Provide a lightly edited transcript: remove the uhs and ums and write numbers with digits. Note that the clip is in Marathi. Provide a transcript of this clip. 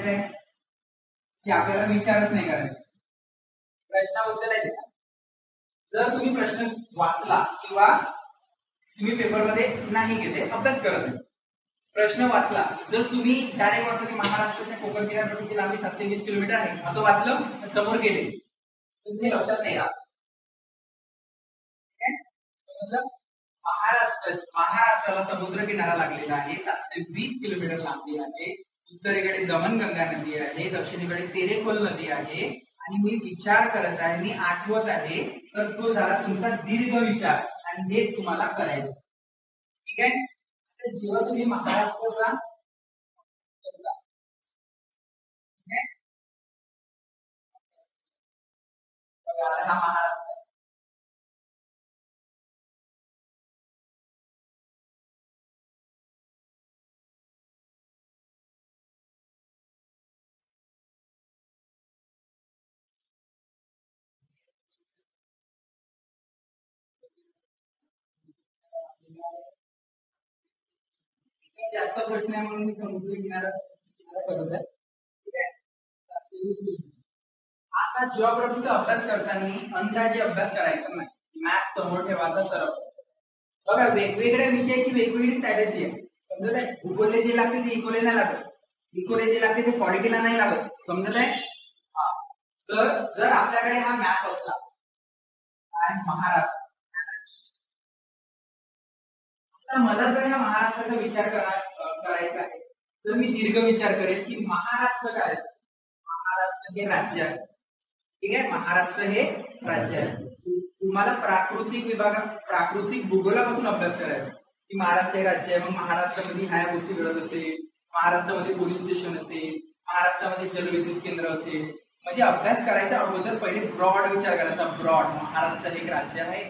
करायचं आहे की आपल्याला विचारच नाही करायचा, प्रश्नाबद्दल आहे का? जर तुम्ही प्रश्न वाचला किंवा तुम्ही पेपरमध्ये नाही घेते, अभ्यास करत नाही, प्रश्न वाचला, जर तुम्ही डायरेक्ट वाचलं की महाराष्ट्राच्या कोकण किनारपट्टीची लांबी 720 किलोमीटर आहे असं वाचलं, समोर गेले तुम्ही लक्षात नाही राहत. महाराष्ट्राला समुद्र किनारा लागलेला आहे, 720 किलोमीटर लांबी आहे. उत्तरेकडे दमणगंगा नदी आहे, दक्षिणेकडे तेरेखोल नदी आहे आणि मी विचार करत आहे, मी आठवत आहे, तर तो झाला तुमचा दीर्घ विचार आणि हे तुम्हाला करायचं. ठीक आहे. जेव्हा तुम्ही महाराष्ट्राचा हा महाराष्ट्र जास्त प्रश्न आहे म्हणून मी समुद्र किनारा करत आहे. ठीक आहे. आता जिओग्राफीचा अभ्यास करताना अंदाजे अभ्यास करायचा नाही, मॅप समोर ठेवायचा सरळ. बघा वेगवेगळ्या विषयाची वेगवेगळी स्ट्रॅटेजी आहे. समजत आहे. भूगोलले जे लागते ते इकोले नाही लागत, इकोले जे लागते ते पॉलिटिला नाही लागत. समजत आहे. तर जर आपल्याकडे हा मॅप असला आणि महाराष्ट्र, आता मला जर या महाराष्ट्राचा विचार करायचा आहे तर मी दीर्घ विचार करेल की महाराष्ट्र काय, महाराष्ट्र हे राज्य आहे. ठीक आहे. महाराष्ट्र हे राज्य आहे. तुम्हाला प्राकृतिक भूगोलापासून अभ्यास करायचा की महाराष्ट्र हे राज्य आहे, मग महाराष्ट्रामध्ये ह्या गोष्टी घडत असेल, महाराष्ट्रामध्ये पोलीस स्टेशन असेल, महाराष्ट्रामध्ये जलविद्युत केंद्र असेल. म्हणजे अभ्यास करायच्या अगोदर पहिले ब्रॉड विचार करायचा, ब्रॉड महाराष्ट्र हे एक राज्य आहे,